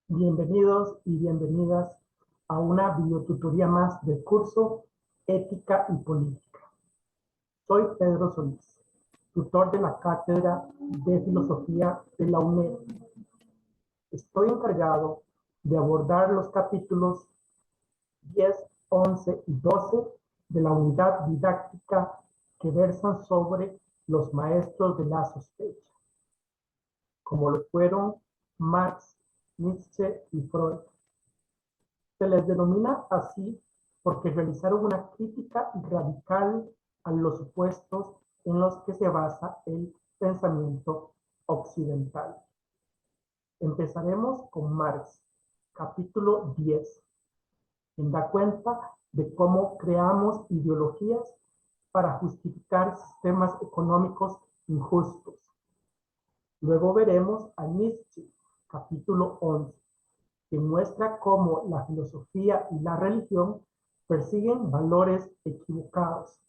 Bienvenidos y bienvenidas a una videotutoría más del curso Ética y Política. Soy Pedro Solís, tutor de la Cátedra de Filosofía de la UNED. Estoy encargado de abordar los capítulos 10, 11 y 12 de la unidad didáctica que versan sobre los maestros de la sospecha, como lo fueron Marx, Nietzsche y Freud. Se les denomina así porque realizaron una crítica radical a los supuestos en los que se basa el pensamiento occidental. Empezaremos con Marx, capítulo 10, quien da cuenta de cómo creamos ideologías para justificar sistemas económicos injustos. Luego veremos a Nietzsche, capítulo 11, que muestra cómo la filosofía y la religión persiguen valores equivocados.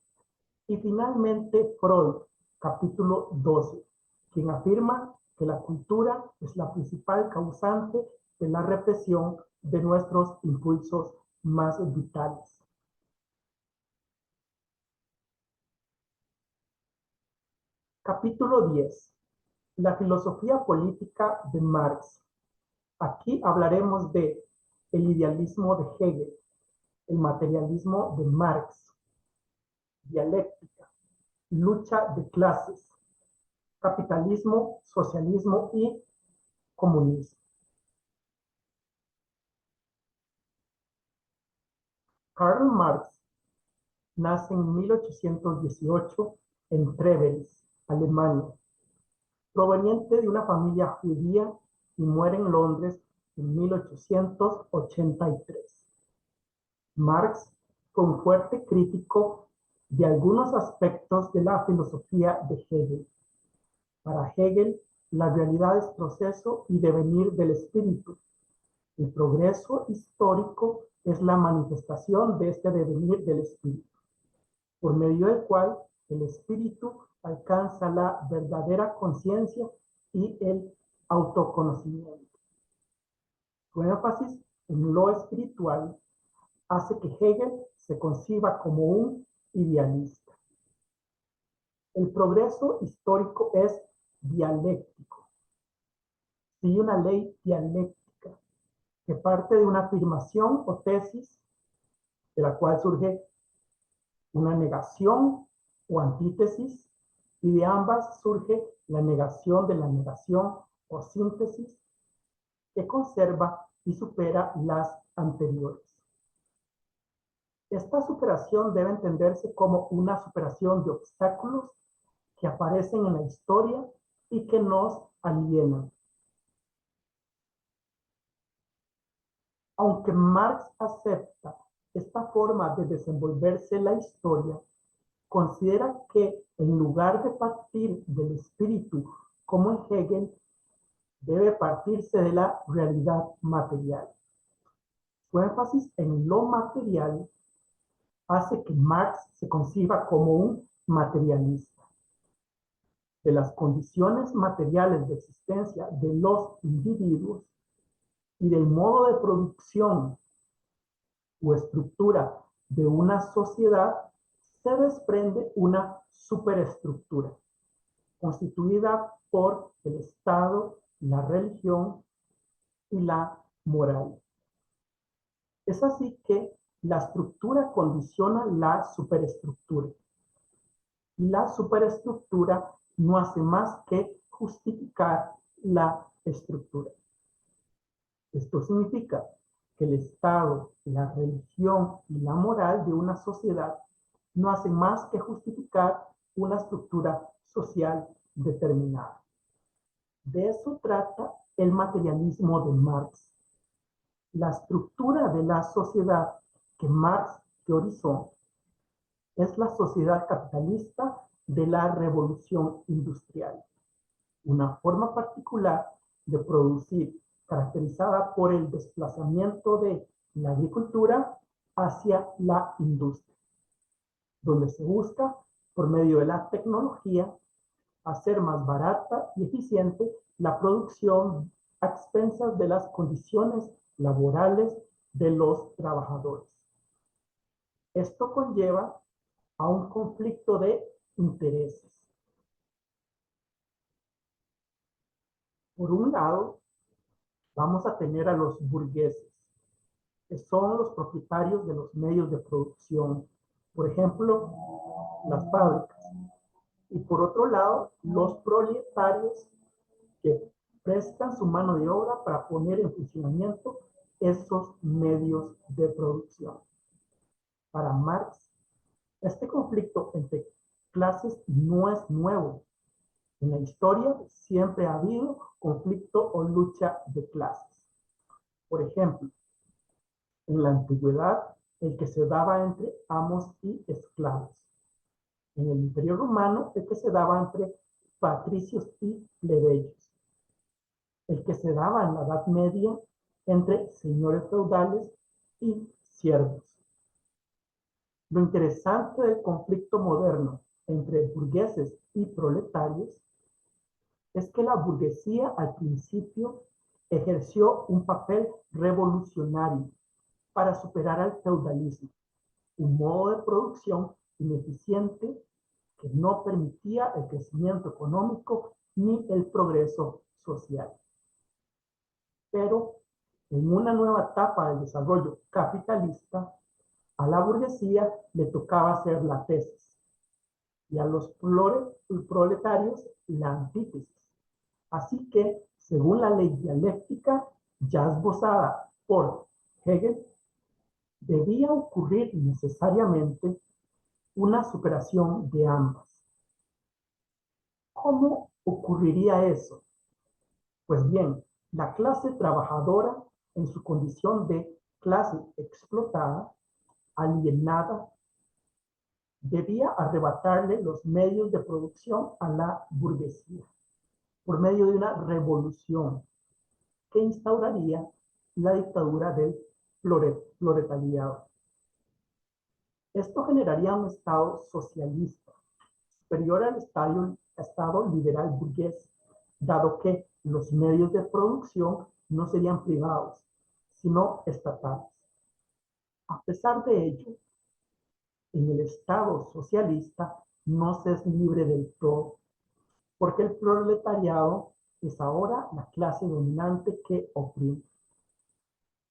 Y finalmente Freud, capítulo 12, quien afirma que la cultura es la principal causante de la represión de nuestros impulsos más vitales. Capítulo 10. La filosofía política de Marx. Aquí hablaremos de el idealismo de Hegel, el materialismo de Marx, dialéctica, lucha de clases, capitalismo, socialismo y comunismo. Karl Marx nace en 1818 en Treveris, Alemania, proveniente de una familia judía, y muere en Londres en 1883. Marx fue un fuerte crítico de algunos aspectos de la filosofía de Hegel. Para Hegel, la realidad es proceso y devenir del espíritu. El progreso histórico es la manifestación de este devenir del espíritu, por medio del cual el espíritu alcanza la verdadera conciencia y el autoconocimiento. Su énfasis en lo espiritual hace que Hegel se conciba como un idealista. El progreso histórico es dialéctico. Sigue una ley dialéctica que parte de una afirmación o tesis de la cual surge una negación o antítesis, y de ambas surge la negación de la negación o síntesis que conserva y supera las anteriores. Esta superación debe entenderse como una superación de obstáculos que aparecen en la historia y que nos alienan. Aunque Marx acepta esta forma de desenvolverse la historia, considera que en lugar de partir del espíritu como en Hegel, debe partirse de la realidad material. Su énfasis en lo material hace que Marx se conciba como un materialista. De las condiciones materiales de existencia de los individuos y del modo de producción o estructura de una sociedad, se desprende una superestructura constituida por el Estado, la religión y la moral. Es así que la estructura condiciona la superestructura, y la superestructura no hace más que justificar la estructura. Esto significa que el Estado, la religión y la moral de una sociedad no hacen más que justificar una estructura social determinada. De eso trata el materialismo de Marx. La estructura de la sociedad que Marx teorizó es la sociedad capitalista de la revolución industrial, una forma particular de producir caracterizada por el desplazamiento de la agricultura hacia la industria, donde se busca, por medio de la tecnología, hacer más barata y eficiente la producción a expensas de las condiciones laborales de los trabajadores. Esto conlleva a un conflicto de intereses. Por un lado, vamos a tener a los burgueses, que son los propietarios de los medios de producción, por ejemplo, las fábricas. Y por otro lado, los proletarios que prestan su mano de obra para poner en funcionamiento esos medios de producción. Para Marx, este conflicto entre clases no es nuevo. En la historia siempre ha habido conflicto o lucha de clases. Por ejemplo, en la antigüedad, el que se daba entre amos y esclavos. En el Imperio Romano, el que se daba entre patricios y plebeyos. El que se daba en la Edad Media entre señores feudales y siervos. Lo interesante del conflicto moderno entre burgueses y proletarios es que la burguesía al principio ejerció un papel revolucionario para superar al feudalismo, un modo de producción ineficiente que no permitía el crecimiento económico ni el progreso social. Pero en una nueva etapa del desarrollo capitalista, a la burguesía le tocaba hacer la tesis y a los proletarios la antítesis. Así que, según la ley dialéctica ya esbozada por Hegel, debía ocurrir necesariamente una superación de ambas. ¿Cómo ocurriría eso? Pues bien, la clase trabajadora, en su condición de clase explotada, alienada, debía arrebatarle los medios de producción a la burguesía por medio de una revolución que instauraría la dictadura del proletariado. Esto generaría un Estado socialista, superior al Estado liberal burgués, dado que los medios de producción no serían privados, sino estatales. A pesar de ello, en el Estado socialista no se es libre del todo, porque el proletariado es ahora la clase dominante que oprime.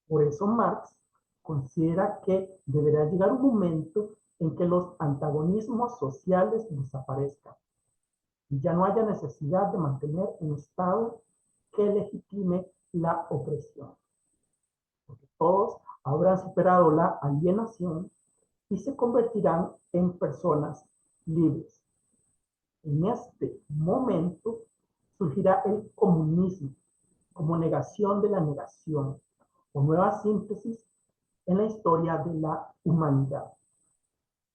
Por eso Marx considera que deberá llegar un momento en que los antagonismos sociales desaparezcan y ya no haya necesidad de mantener un Estado que legitime la opresión. Porque todos habrán superado la alienación y se convertirán en personas libres. En este momento surgirá el comunismo como negación de la negación o nueva síntesis en la historia de la humanidad,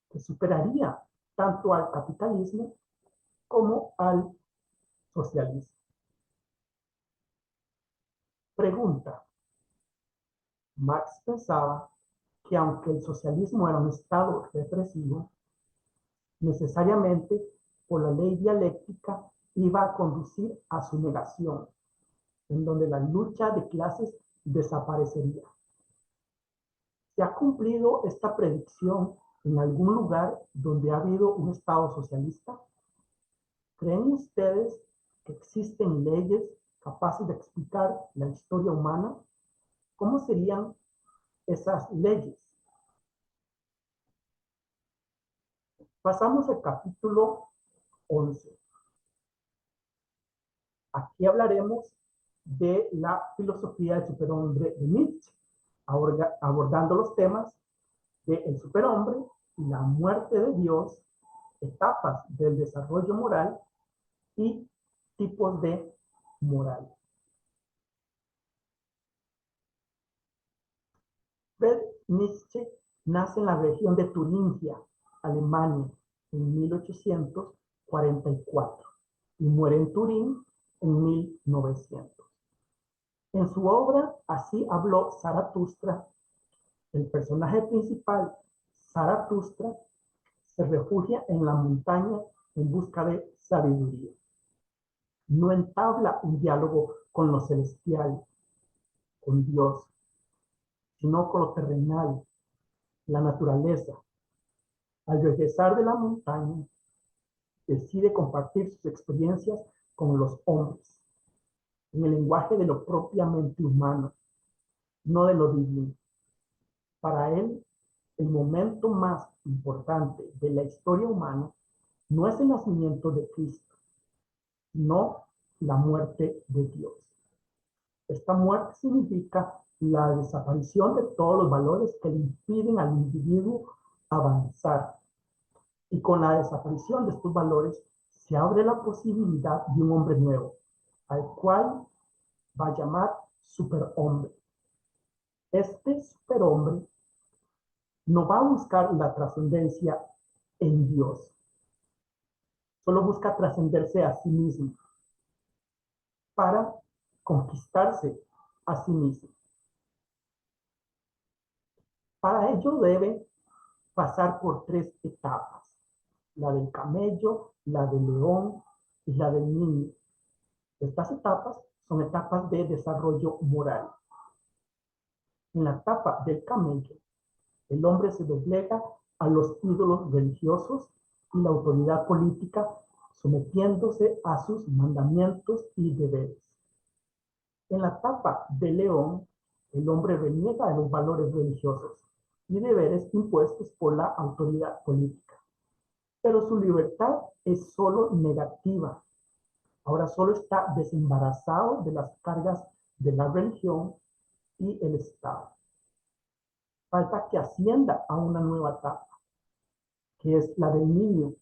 que superaría tanto al capitalismo como al socialismo. Pregunta. Marx pensaba que aunque el socialismo era un estado represivo, necesariamente por la ley dialéctica iba a conducir a su negación, en donde la lucha de clases desaparecería. ¿Se ha cumplido esta predicción en algún lugar donde ha habido un Estado socialista? ¿Creen ustedes que existen leyes capaces de explicar la historia humana? ¿Cómo serían esas leyes? Pasamos al capítulo 11. Aquí hablaremos de la filosofía del superhombre de Nietzsche, abordando los temas del superhombre y la muerte de Dios, etapas del desarrollo moral y tipos de moral. Friedrich Nietzsche nace en la región de Turingia, Alemania, en 1844 y muere en Turín en 1900. En su obra Así habló Zaratustra, el personaje principal, Zaratustra, se refugia en la montaña en busca de sabiduría. No entabla un diálogo con lo celestial, con Dios, sino con lo terrenal, la naturaleza. Al regresar de la montaña, decide compartir sus experiencias con los hombres, en el lenguaje de lo propiamente humano, no de lo divino. Para él, el momento más importante de la historia humana no es el nacimiento de Cristo, sino la muerte de Dios. Esta muerte significa la desaparición de todos los valores que le impiden al individuo avanzar. Y con la desaparición de estos valores se abre la posibilidad de un hombre nuevo, al cual va a llamar superhombre. Este superhombre no va a buscar la trascendencia en Dios, solo busca trascenderse a sí mismo para conquistarse a sí mismo. Para ello debe pasar por 3 etapas: la del camello, la del león y la del niño. Estas etapas son etapas de desarrollo moral. En la etapa del camello, el hombre se doblega a los ídolos religiosos y la autoridad política, sometiéndose a sus mandamientos y deberes. En la etapa del león, el hombre reniega de los valores religiosos y deberes impuestos por la autoridad política. Pero su libertad es solo negativa. Ahora solo está desembarazado de las cargas de la religión y el Estado. Falta que ascienda a una nueva etapa, que es la del niño.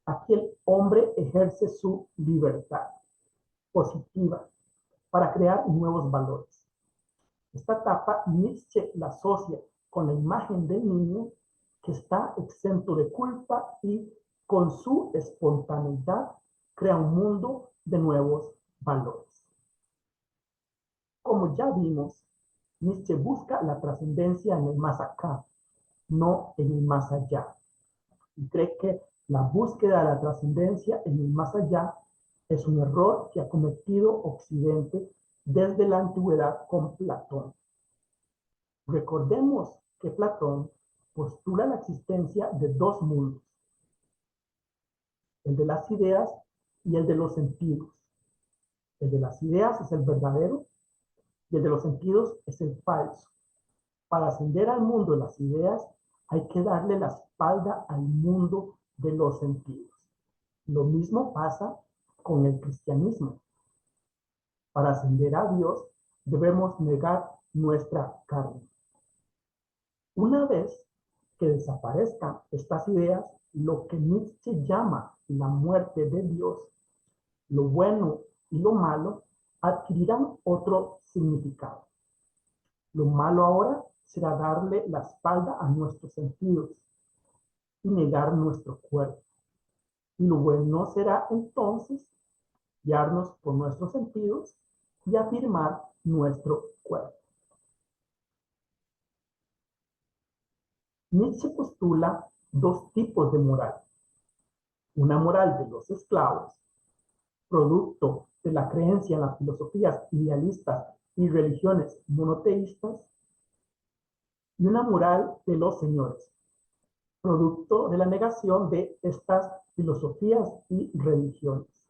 Aquí el hombre ejerce su libertad positiva para crear nuevos valores. Esta etapa Nietzsche la asocia con la imagen del niño que está exento de culpa y con su espontaneidad crea un mundo de nuevos valores. Como ya vimos, Nietzsche busca la trascendencia en el más acá, no en el más allá. Y cree que la búsqueda de la trascendencia en el más allá es un error que ha cometido Occidente desde la antigüedad con Platón. Recordemos que Platón postula la existencia de 2 mundos, el de las ideas y el de los sentidos. El de las ideas es el verdadero y el de los sentidos es el falso. Para ascender al mundo de las ideas hay que darle la espalda al mundo de los sentidos. Lo mismo pasa con el cristianismo. Para ascender a Dios debemos negar nuestra carne. Una vez que desaparezcan estas ideas, lo que Nietzsche llama la muerte de Dios, lo bueno y lo malo adquirirán otro significado. Lo malo ahora será darle la espalda a nuestros sentidos y negar nuestro cuerpo. Y lo bueno será entonces guiarnos por nuestros sentidos y afirmar nuestro cuerpo. Nietzsche postula 2 tipos de moral. Una moral de los esclavos, producto de la creencia en las filosofías idealistas y religiones monoteístas, y una moral de los señores, producto de la negación de estas filosofías y religiones.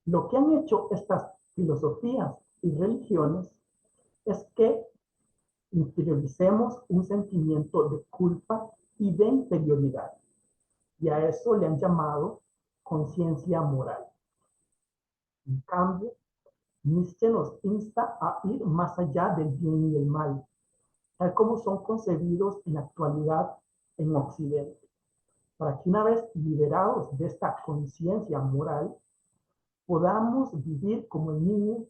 Lo que han hecho estas filosofías y religiones es que interioricemos un sentimiento de culpa y de inferioridad, y a eso le han llamado conciencia moral. En cambio, Nietzsche nos insta a ir más allá del bien y el mal, tal como son concebidos en la actualidad en Occidente, para que una vez liberados de esta conciencia moral, podamos vivir como el niño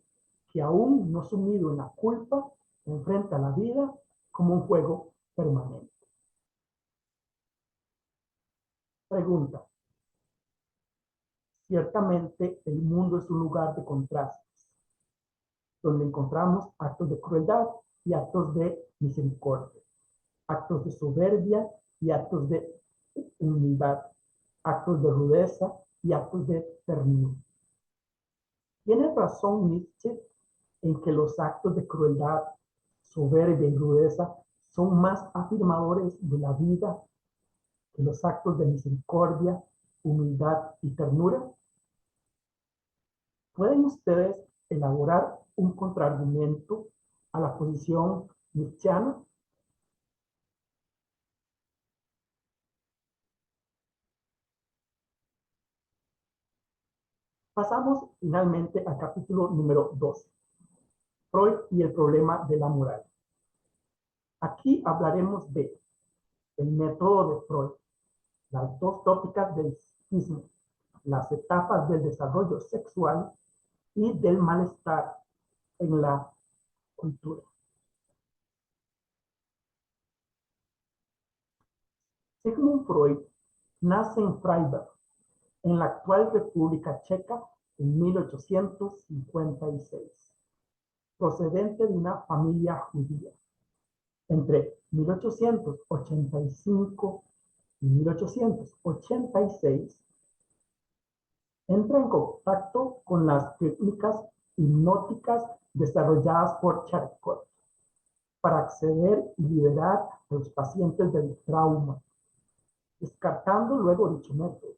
que aún no sumido en la culpa, enfrenta la vida como un juego permanente. Pregunta. Ciertamente el mundo es un lugar de contrastes, donde encontramos actos de crueldad y actos de misericordia, actos de soberbia y actos de humildad, actos de rudeza y actos de ternura. Tiene razón Nietzsche en que los actos de crueldad, soberbia y rudeza son más afirmadores de la vida que los actos de misericordia, humildad y ternura. ¿Pueden ustedes elaborar un contraargumento a la posición nietzscheana? Pasamos finalmente al capítulo número 12, Freud y el problema de la moral. Aquí hablaremos de el método de Freud, las dos tópicas del psiquismo, las etapas del desarrollo sexual y del malestar en la cultura. Sigmund Freud nace en Freiberg, en la actual República Checa, en 1856, procedente de una familia judía. Entre 1885 y 1886, entra en contacto con las técnicas hipnóticas desarrolladas por Charcot para acceder y liberar a los pacientes del trauma, descartando luego dicho método.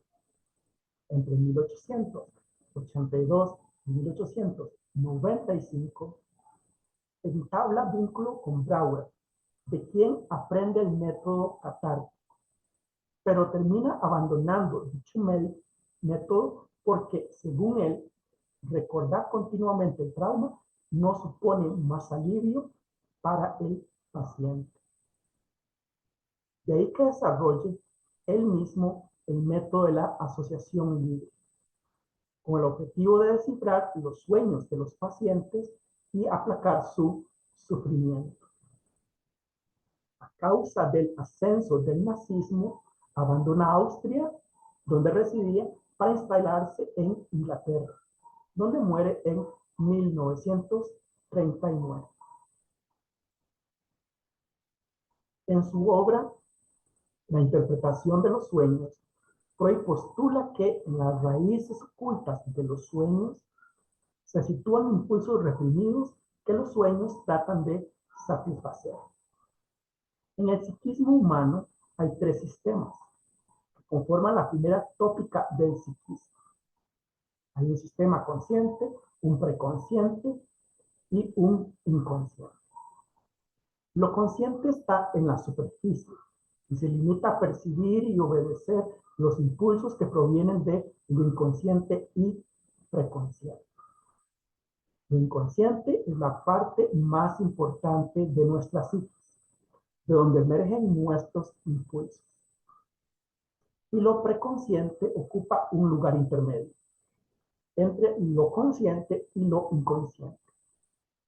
Entre 1882 y 1895, entabla vínculo con Brauer, de quien aprende el método catártico, pero termina abandonando dicho método porque, según él, recordar continuamente el trauma no supone más alivio para el paciente. De ahí que desarrolle él mismo el método de la asociación libre, con el objetivo de descifrar los sueños de los pacientes y aplacar su sufrimiento. A causa del ascenso del nazismo, abandona Austria, donde residía, para instalarse en Inglaterra, donde muere en 1939. En su obra, La interpretación de los sueños, Freud postula que en las raíces ocultas de los sueños se sitúan impulsos reprimidos que los sueños tratan de satisfacer. En el psiquismo humano hay tres sistemas que conforman la primera tópica del psiquismo. Hay un sistema consciente, un preconsciente y un inconsciente. Lo consciente está en la superficie y se limita a percibir y obedecer los impulsos que provienen de lo inconsciente y preconsciente. Lo inconsciente es la parte más importante de nuestra psiquis, de donde emergen nuestros impulsos. Y lo preconsciente ocupa un lugar intermedio entre lo consciente y lo inconsciente,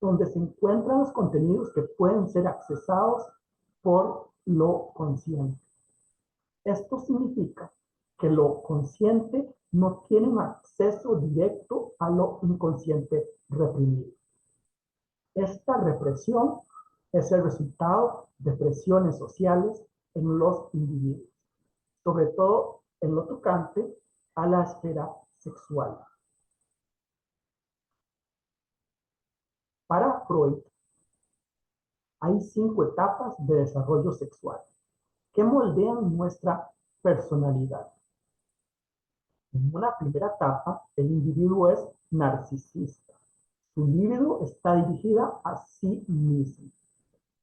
donde se encuentran los contenidos que pueden ser accesados por lo consciente. Esto significa que lo consciente no tiene un acceso directo a lo inconsciente reprimido. Esta represión es el resultado de presiones sociales en los individuos, sobre todo en lo tocante a la esfera sexual. Para Freud, hay 5 etapas de desarrollo sexual que moldean nuestra personalidad. En una primera etapa, el individuo es narcisista. Su libido está dirigida a sí mismo.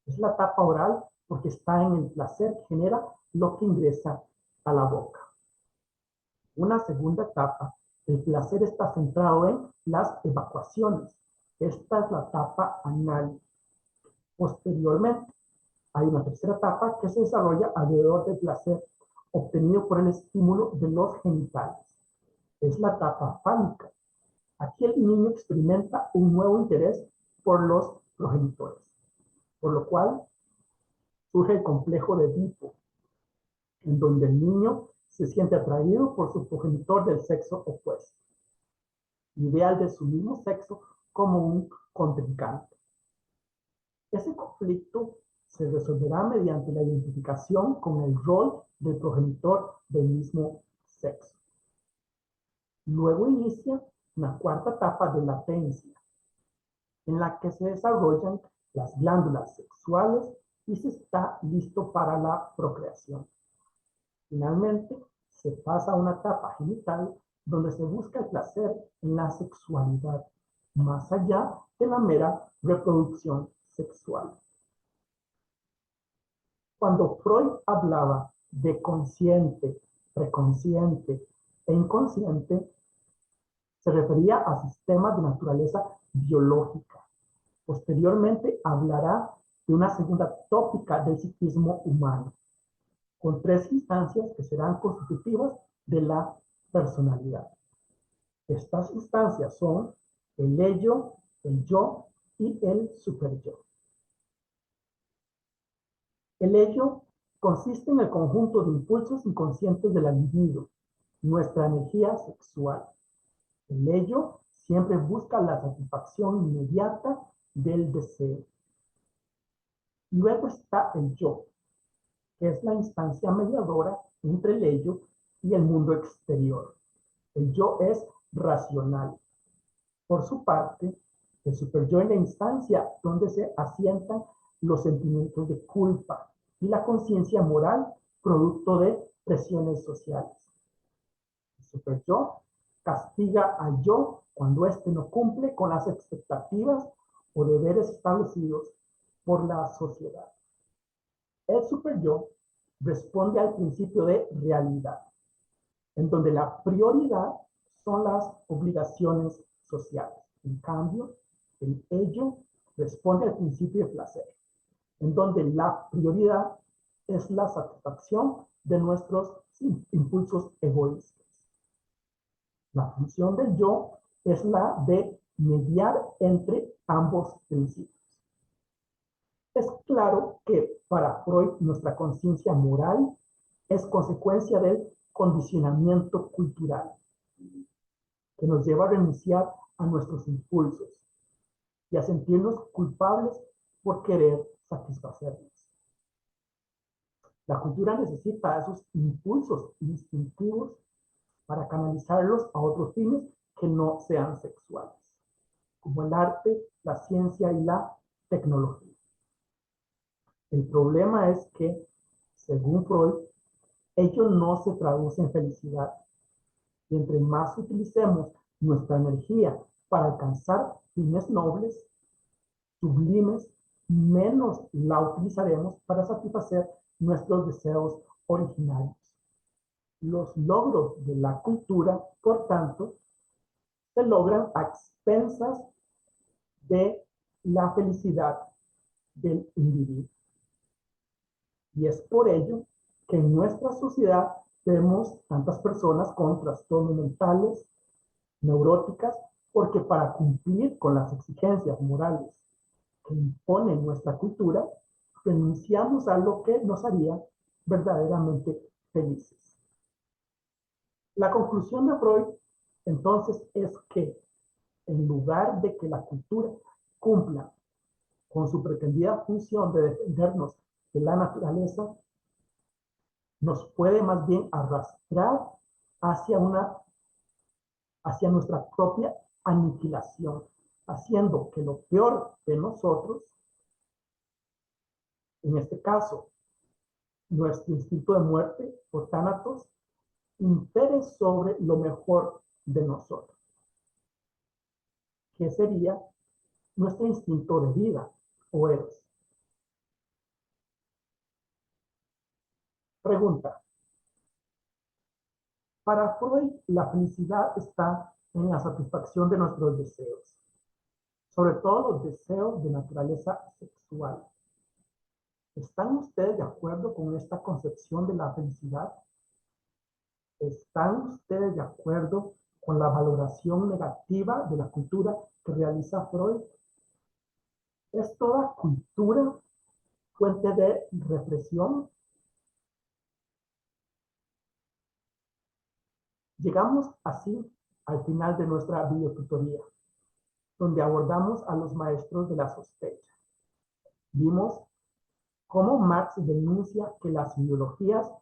Es la etapa oral porque está en el placer que genera lo que ingresa a la boca. Una segunda etapa, el placer está centrado en las evacuaciones. Esta es la etapa anal. Posteriormente, hay una tercera etapa que se desarrolla alrededor del placer obtenido por el estímulo de los genitales. Es la etapa fálica. Aquí el niño experimenta un nuevo interés por los progenitores, por lo cual surge el complejo de Edipo, en donde el niño se siente atraído por su progenitor del sexo opuesto y ve al de su mismo sexo como un contrincante. Ese conflicto se resolverá mediante la identificación con el rol del progenitor del mismo sexo. Luego inicia una cuarta etapa de latencia, en la que se desarrollan las glándulas sexuales y se está listo para la procreación. Finalmente, se pasa a una etapa genital donde se busca el placer en la sexualidad, más allá de la mera reproducción sexual. Cuando Freud hablaba de consciente, preconsciente e inconsciente, se refería a sistemas de naturaleza biológica. Posteriormente hablará de una segunda tópica del psiquismo humano, con tres instancias que serán constitutivas de la personalidad. Estas instancias son el ello, el yo y el superyo. El ello consiste en el conjunto de impulsos inconscientes del individuo, nuestra energía sexual. El ello siempre busca la satisfacción inmediata del deseo. Luego está el yo, que es la instancia mediadora entre el ello y el mundo exterior. El yo es racional. Por su parte, el superyo es la instancia donde se asientan los sentimientos de culpa y la conciencia moral producto de presiones sociales. El superyo castiga al yo cuando éste no cumple con las expectativas o deberes establecidos por la sociedad. El superyo responde al principio de realidad, en donde la prioridad son las obligaciones sociales. En cambio, el ello responde al principio de placer, en donde la prioridad es la satisfacción de nuestros impulsos egoístas. La función del yo es la de mediar entre ambos principios. Es claro que para Freud nuestra conciencia moral es consecuencia del condicionamiento cultural, que nos lleva a renunciar a nuestros impulsos y a sentirnos culpables por querer satisfacerlos. La cultura necesita esos impulsos instintivos para canalizarlos a otros fines que no sean sexuales, como el arte, la ciencia y la tecnología. El problema es que, según Freud, ello no se traduce en felicidad. Y entre más utilicemos nuestra energía para alcanzar fines nobles, sublimes, menos la utilizaremos para satisfacer nuestros deseos originarios. Los logros de la cultura, por tanto, se logran a expensas de la felicidad del individuo. Y es por ello que en nuestra sociedad vemos tantas personas con trastornos mentales, neuróticas, porque para cumplir con las exigencias morales que impone nuestra cultura, renunciamos a lo que nos haría verdaderamente felices. La conclusión de Freud, entonces, es que en lugar de que la cultura cumpla con su pretendida función de defendernos de la naturaleza, nos puede más bien arrastrar hacia nuestra propia aniquilación, haciendo que lo peor de nosotros, en este caso, nuestro instinto de muerte o tánatos, impere sobre lo mejor de nosotros, que sería nuestro instinto de vida o eros. Pregunta. Para Freud, la felicidad está en la satisfacción de nuestros deseos, sobre todo los deseos de naturaleza sexual. ¿Están ustedes de acuerdo con esta concepción de la felicidad? ¿Están ustedes de acuerdo con la valoración negativa de la cultura que realiza Freud? ¿Es toda cultura fuente de represión? Llegamos así al final de nuestra videotutoría, donde abordamos a los maestros de la sospecha. Vimos cómo Marx denuncia que las ideologías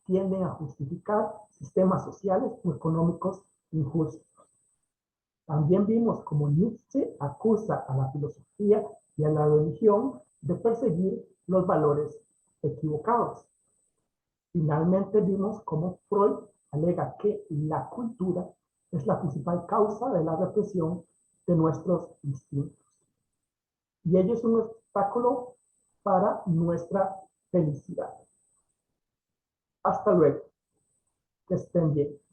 tienden a justificar sistemas sociales o económicos injustos. También vimos cómo Nietzsche acusa a la filosofía y a la religión de perseguir los valores equivocados. Finalmente vimos cómo Freud alega que la cultura es la principal causa de la represión de nuestros instintos. Y ello es un obstáculo para nuestra felicidad. Hasta luego. Que estén bien.